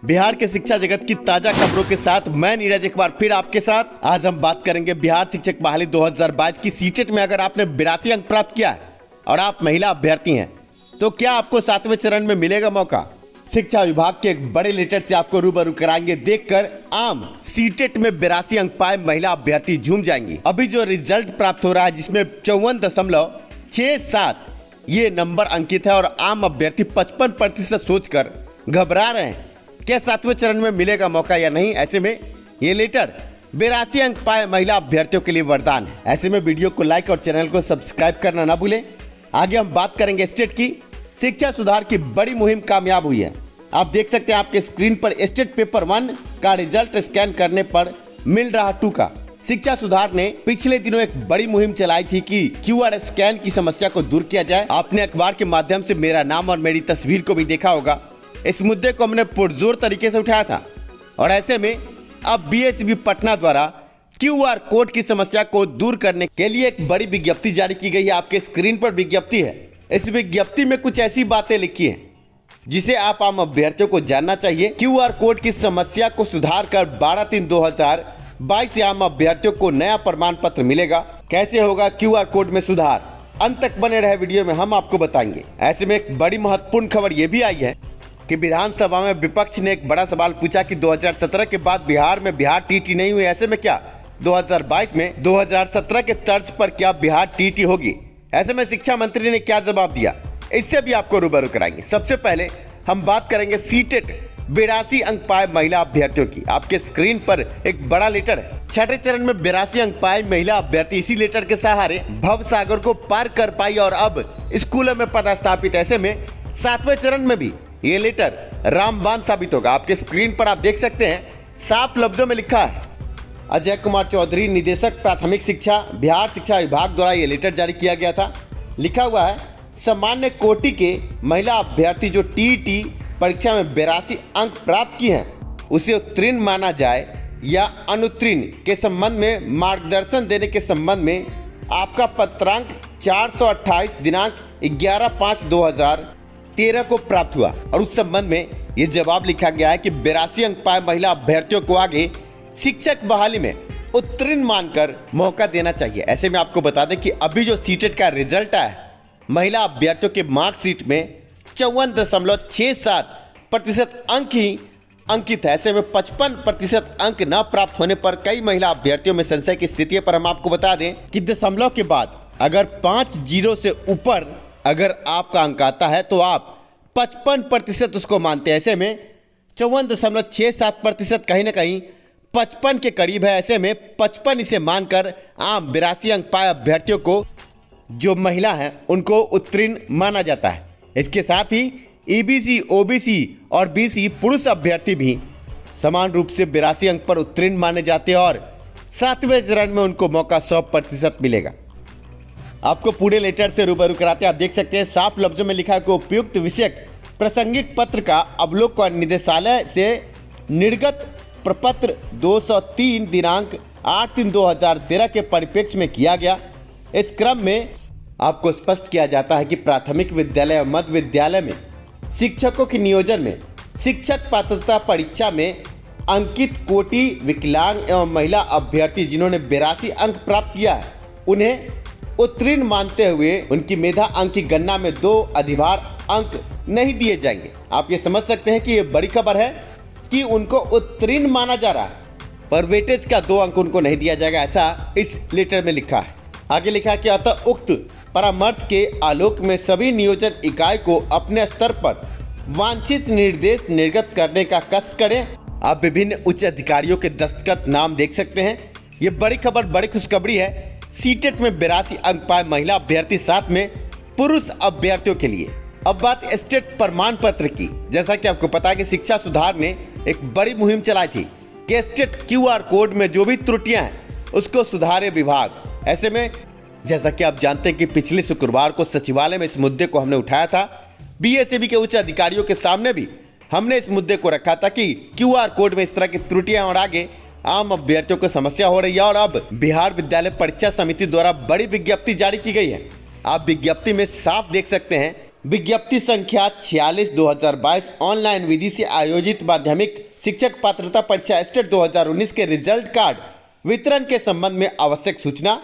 बिहार के शिक्षा जगत की ताजा खबरों के साथ मैं नीरज एक बार फिर आपके साथ। आज हम बात करेंगे बिहार शिक्षक बहाली 2022 की सीटेट में अगर आपने 82 अंक प्राप्त किया है और आप महिला अभ्यर्थी हैं तो क्या आपको 7वें चरण में मिलेगा मौका। शिक्षा विभाग के एक बड़े लेटर से आपको रूबरू कराएंगे। देखकर आम सीटेट में 82 अंक पाए महिला अभ्यर्थी झूम जाएंगी। अभी जो रिजल्ट प्राप्त हो रहा है जिसमें 54.67 ये नंबर अंकित है और आम अभ्यर्थी 55% सोचकर घबरा रहे हैं क्या 7वें चरण में मिलेगा मौका या नहीं। ऐसे में ये लेटर 82 अंक पाए महिला अभ्यर्थियों के लिए वरदान है। ऐसे में वीडियो को लाइक और चैनल को सब्सक्राइब करना ना भूलें। आगे हम बात करेंगे स्टेट की शिक्षा सुधार की बड़ी मुहिम कामयाब हुई है। आप देख सकते हैं आपके स्क्रीन पर स्टेट पेपर 1 का रिजल्ट स्कैन करने पर मिल रहा 2 का। शिक्षा सुधार ने पिछले दिनों एक बड़ी मुहिम चलाई थी कि QR स्कैन की समस्या को दूर किया जाए। आपने अखबार के माध्यम से मेरा नाम और मेरी तस्वीर को भी देखा होगा। इस मुद्दे को हमने पुरजोर तरीके से उठाया था और ऐसे में अब BSEB पटना द्वारा QR कोड की समस्या को दूर करने के लिए एक बड़ी विज्ञप्ति जारी की गई है। आपके स्क्रीन पर विज्ञप्ति है। इस विज्ञप्ति में कुछ ऐसी बातें लिखी हैं जिसे आप आम अभ्यर्थियों को जानना चाहिए। QR कोड की समस्या को सुधार कर 12/3/2022 से आम अभ्यर्थियों को नया प्रमाण पत्र मिलेगा। कैसे होगा QR कोड में सुधार, अंत तक बने रहे वीडियो में हम आपको बताएंगे। ऐसे में एक बड़ी महत्वपूर्ण खबर ये भी आई है कि विधानसभा में विपक्ष ने एक बड़ा सवाल पूछा कि 2017 के बाद बिहार में बिहार TT नहीं हुई। ऐसे में क्या 2022 में 2017 के तर्ज पर क्या बिहार TT होगी। ऐसे में शिक्षा मंत्री ने क्या जवाब दिया इससे भी आपको रूबरू कराएंगे। सबसे पहले हम बात करेंगे सीटेट 82 अंक पाए महिला अभ्यर्थियों की। आपके स्क्रीन पर एक बड़ा लेटर है। छठे चरण में 82 अंक पाए महिला अभ्यर्थी इसी लेटर के सहारे भव सागर को पार कर पाई और अब स्कूलों में पदस्थापित। ऐसे में 7वें चरण में भी ये लेटर रामबाण साबित होगा। आपके स्क्रीन पर आप देख सकते हैं साफ लफ्जों में लिखा है अजय कुमार चौधरी, निदेशक प्राथमिक शिक्षा, बिहार शिक्षा विभाग द्वारा ये लेटर जारी किया गया था। लिखा हुआ है सामान्य कोटि के महिला अभ्यर्थी जो TT परीक्षा में 82 अंक प्राप्त किए हैं उसे उत्तीर्ण माना जाए या अनुत्तीर्ण के संबंध में मार्गदर्शन देने के संबंध में आपका पत्रांक 428 दिनांक 11/5/2013 को प्राप्त हुआ और उस संबंध में ये जवाब लिखा गया है कि 82 अंक पाए महिला अभ्यर्थियों को आगे शिक्षक बहाली में उत्तीर्ण मानकर मौका देना चाहिए। ऐसे में आपको बता दें कि अभी जो सीटेट का रिजल्ट आया है महिला अभ्यर्थियों के मार्कशीट में 54.67% अंक ही अंकित है। ऐसे में 55% अंक न प्राप्त होने पर कई महिला अभ्यर्थियों में संशय की स्थिति पर हम आपको बता दें कि दशमलव के बाद अगर 5 जीरो से ऊपर अगर आपका अंक आता है तो आप 55% उसको मानते हैं। ऐसे में 54.67% कहीं ना कहीं 55 के करीब है। ऐसे में 55 इसे मानकर आम 82 अंक पाए अभ्यर्थियों को जो महिला हैं उनको उत्तीर्ण माना जाता है। इसके साथ ही EBC, OBC और BC पुरुष अभ्यर्थी भी समान रूप से 82 अंक पर उत्तीर्ण माने जाते हैं और 7वें चरण में उनको मौका 100% मिलेगा। आपको पूरे लेटर से रूबरू कराते हैं। आप देख सकते हैं साफ लफ्जों में लिखा है कि उपयुक्त विषयक प्रासंगिक पत्र का अवलोकन निदेशालय से निर्गत प्रपत्र 203 दिनांक 8/3/2013 के परिप्रेक्ष्य में किया गया। इस क्रम में आपको स्पष्ट किया जाता है कि प्राथमिक विद्यालय और मध्य विद्यालय में शिक्षकों के नियोजन में शिक्षक पात्रता परीक्षा में अंकित कोटि विकलांग एवं महिला अभ्यर्थी जिन्होंने 82 अंक प्राप्त किया है उन्हें उत्तीर्ण मानते हुए उनकी मेधा अंक की गणना में 2 अधिभार अंक नहीं दिए जाएंगे। आप ये समझ सकते हैं कि ये बड़ी खबर है कि उनको उत्तीर्ण माना जा रहा है पर वेटेज का 2 अंक उनको नहीं दिया जाएगा, ऐसा इस लेटर में लिखा है। आगे लिखा कि अतः उक्त परामर्श के आलोक में सभी नियोजन इकाई को अपने स्तर पर वांछित निर्देश निर्गत करने का कष्ट करें। आप विभिन्न उच्च अधिकारियों के दस्तखत नाम देख सकते हैं। ये बड़ी खबर, बड़ी खुशखबरी है सीटेट में 82 अंक पाए महिला अभ्यर्थी, साथ में पुरुष अभ्यर्थियों के लिए। अब बात स्टेट प्रमाण पत्र की। जैसा कि आपको पता है कि शिक्षा सुधार ने एक बड़ी मुहिम चलाई थी कि स्टेट QR कोड में जो भी त्रुटियां हैं उसको सुधारे विभाग। ऐसे में जैसा कि आप जानते हैं कि पिछले शुक्रवार को सचिवालय में इस मुद्दे को हमने उठाया था। BSEB के उच्च अधिकारियों के सामने भी हमने इस मुद्दे को रखा था कि QR कोड में इस तरह की त्रुटियां और आगे आम अभ्यर्थियों को समस्या हो रही है और अब बिहार विद्यालय परीक्षा समिति द्वारा बड़ी विज्ञप्ति जारी की गई है। आप विज्ञप्ति में साफ देख सकते हैं विज्ञप्ति संख्या 46/2022 ऑनलाइन विधि से आयोजित माध्यमिक शिक्षक पात्रता परीक्षा स्टेट 2019 के रिजल्ट कार्ड वितरण के संबंध में आवश्यक सूचना।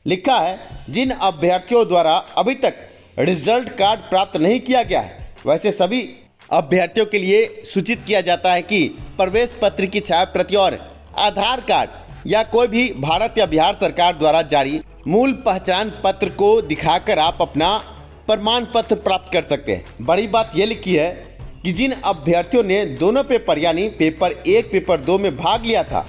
लिखा है, जिन अभ्यर्थियों द्वारा अभी तक रिजल्ट कार्ड प्राप्त नहीं किया गया है, वैसे सभी अभ्यर्थियों के लिए सूचित किया जाता है कि प्रवेश पत्र की छाया प्रति और आधार कार्ड या कोई भी भारत या बिहार सरकार द्वारा जारी मूल पहचान पत्र को दिखाकर आप अपना प्रमाण पत्र प्राप्त कर सकते हैं। बड़ी बात यह लिखी है कि जिन अभ्यर्थियों ने दोनों पेपर यानी पेपर 1 पेपर 2 में भाग लिया था,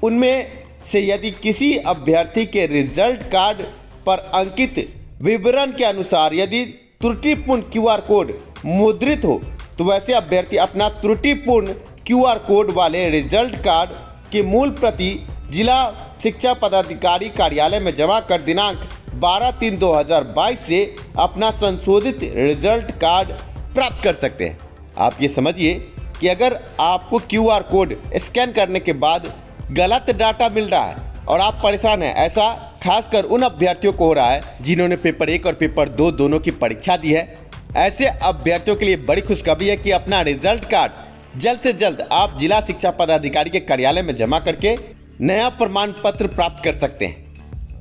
उनमें से यदि किसी अभ्यर्थी के रिजल्ट कार्ड पर अंकित विवरण के अनुसार यदि त्रुटिपूर्ण QR कोड मुद्रित हो, तो वैसे अभ्यर्थी अपना त्रुटिपूर्ण QR कोड वाले रिजल्ट कार्ड की मूल प्रति जिला शिक्षा पदाधिकारी कार्यालय में जमा कर दिनांक 12/3/2022 से अपना संशोधित रिजल्ट कार्ड प्राप्त कर सकते हैं। आप ये समझिए कि अगर आपको QR कोड स्कैन करने के बाद गलत डाटा मिल रहा है और आप परेशान हैं, ऐसा खासकर उन अभ्यर्थियों को हो रहा है जिन्होंने पेपर 1 और पेपर 2 दोनों की परीक्षा दी है, ऐसे अभ्यर्थियों के लिए बड़ी खुशखबरी है कि अपना रिजल्ट कार्ड जल्द से जल्द आप जिला शिक्षा पदाधिकारी के कार्यालय में जमा करके नया प्रमाण पत्र प्राप्त कर सकते हैं।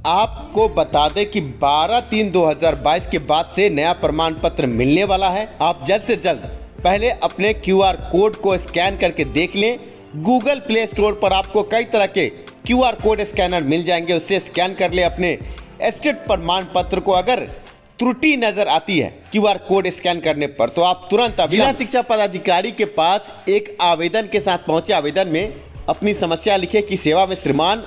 आपको बता दें कि 12/3/2022 के बाद से नया प्रमाण पत्र मिलने वाला है। आप जल्द से जल्द पहले अपने QR कोड को स्कैन करके देख लें। गूगल प्ले स्टोर पर आपको कई तरह के QR कोड स्कैनर मिल जाएंगे, उससे स्कैन कर ले अपने स्टेट प्रमाण पत्र को। अगर त्रुटि नजर आती है QR कोड स्कैन करने पर, तो आप तुरंत जिला शिक्षा पदाधिकारी के पास एक आवेदन के साथ पहुंचे। आवेदन में अपनी समस्या लिखे कि सेवा में श्रीमान,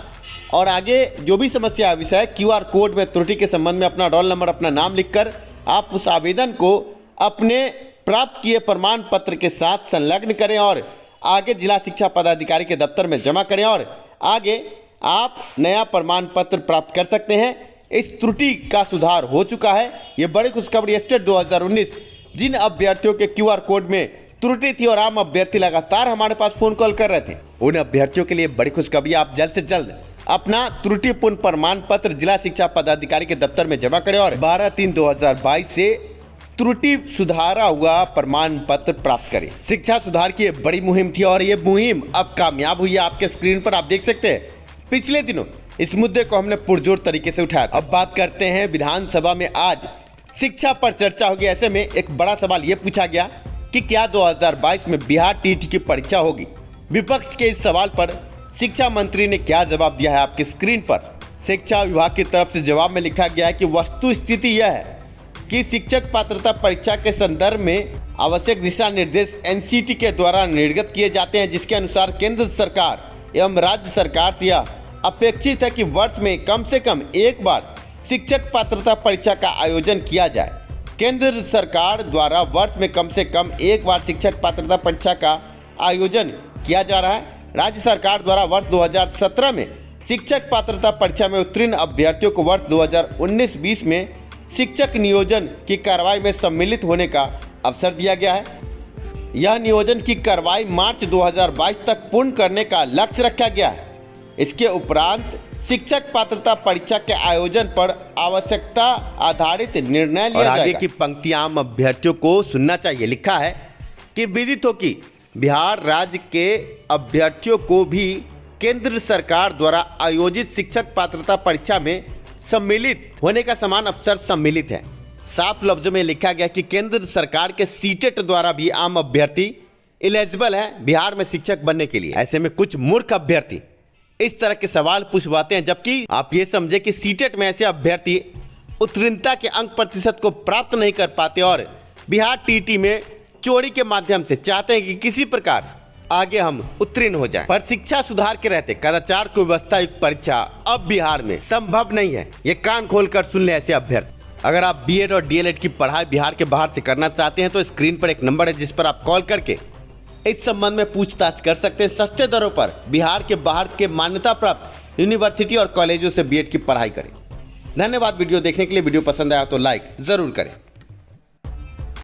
और आगे जो भी समस्या विषय QR कोड में त्रुटि के संबंध में अपना रोल नंबर, अपना नाम लिखकर आप उस आवेदन को अपने प्राप्त किए प्रमाण पत्र के साथ संलग्न करें और आगे जिला शिक्षा पदाधिकारी के दफ्तर में जमा करें और आगे आप नया प्रमाण पत्र प्राप्त कर सकते हैं। इस त्रुटि का सुधार हो चुका है। ये बड़ी खुशखबरी स्टेट 2019 जिन अभ्यर्थियों के QR कोड में त्रुटि थी और आम अभ्यर्थी लगातार हमारे पास फोन कॉल कर रहे थे, उन अभ्यर्थियों के लिए बड़ी खुशखबरी। आप जल्द से जल्द अपना त्रुटिपूर्ण प्रमाण पत्र जिला शिक्षा पदाधिकारी के दफ्तर में जमा करें और 12/3/2022 से त्रुटि सुधारा हुआ प्रमाण पत्र प्राप्त करें। शिक्षा सुधार की बड़ी मुहिम थी और ये मुहिम अब कामयाब हुई है। आपके स्क्रीन पर आप देख सकते हैं, पिछले दिनों इस मुद्दे को हमने पुरजोर तरीके से उठाया। अब बात करते हैं विधानसभा में आज शिक्षा पर चर्चा होगी। ऐसे में एक बड़ा सवाल ये पूछा गया कि क्या 2022 में बिहार TET की परीक्षा होगी। विपक्ष के इस सवाल पर शिक्षा मंत्री ने क्या जवाब दिया है आपकी स्क्रीन पर। शिक्षा विभाग की तरफ से जवाब में लिखा गया है कि वस्तु स्थिति यह है कि शिक्षक पात्रता परीक्षा के संदर्भ में आवश्यक दिशा निर्देश NCT के द्वारा निर्गत किए जाते हैं, जिसके अनुसार केंद्र सरकार एवं राज्य सरकार से यह अपेक्षित है कि वर्ष में कम से कम एक बार शिक्षक पात्रता परीक्षा का आयोजन किया जाए। केंद्र सरकार द्वारा वर्ष में कम से कम एक बार शिक्षक पात्रता परीक्षा का आयोजन किया जा रहा है। राज्य सरकार द्वारा वर्ष 2017 में शिक्षक पात्रता परीक्षा में उत्तीर्ण अभ्यर्थियों को वर्ष 2019-20 में शिक्षक नियोजन की कार्रवाई में सम्मिलित होने का अवसर दिया गया है। यह नियोजन की कार्रवाई मार्च 2022 तक पूर्ण करने का लक्ष्य रखा गया है। इसके उपरांत शिक्षक पात्रता परीक्षा के आयोजन पर आवश्यकता आधारित निर्णय लिया जाएगा। आगे की पंक्तियां आम अभ्यर्थियों को सुनना चाहिए। लिखा है कि विदित हो कि बिहार राज्य के अभ्यर्थियों को भी केंद्र सरकार द्वारा आयोजित शिक्षक पात्रता परीक्षा में सम्मिलित होने का समान अवसर सम्मिलित है। साफ लफ्जों में लिखा गया कि केंद्र सरकार के सीटेट द्वारा भी आम अभ्यर्थी एलिजिबल है बिहार में शिक्षक बनने के लिए। ऐसे में कुछ मूर्ख अभ्यर्थी इस तरह के सवाल पूछवाते हैं, जबकि आप ये समझे कि सीटेट में ऐसे अभ्यर्थी उत्तीर्णता के अंक प्रतिशत को प्राप्त नहीं कर पाते और बिहार TET में चोरी के माध्यम से चाहते हैं कि किसी प्रकार आगे हम उत्तीर्ण हो जाएं। पर शिक्षा सुधार के रहते कदाचार को व्यवस्था युक्त परीक्षा अब बिहार में संभव नहीं है। ये कान खोलकर सुन ले ऐसे अभ्यर्थी। अगर आप B.Ed और D.LED की पढ़ाई बिहार के बाहर से करना चाहते हैं तो स्क्रीन पर एक नंबर है जिस पर आप कॉल करके इस संबंध में पूछताछ कर सकते हैं। सस्ते दरों पर बिहार के बाहर के मान्यता प्राप्त यूनिवर्सिटी और कॉलेजों से B.Ed की पढ़ाई करें। धन्यवाद वीडियो देखने के लिए। वीडियो पसंद आया तो लाइक जरूर करें।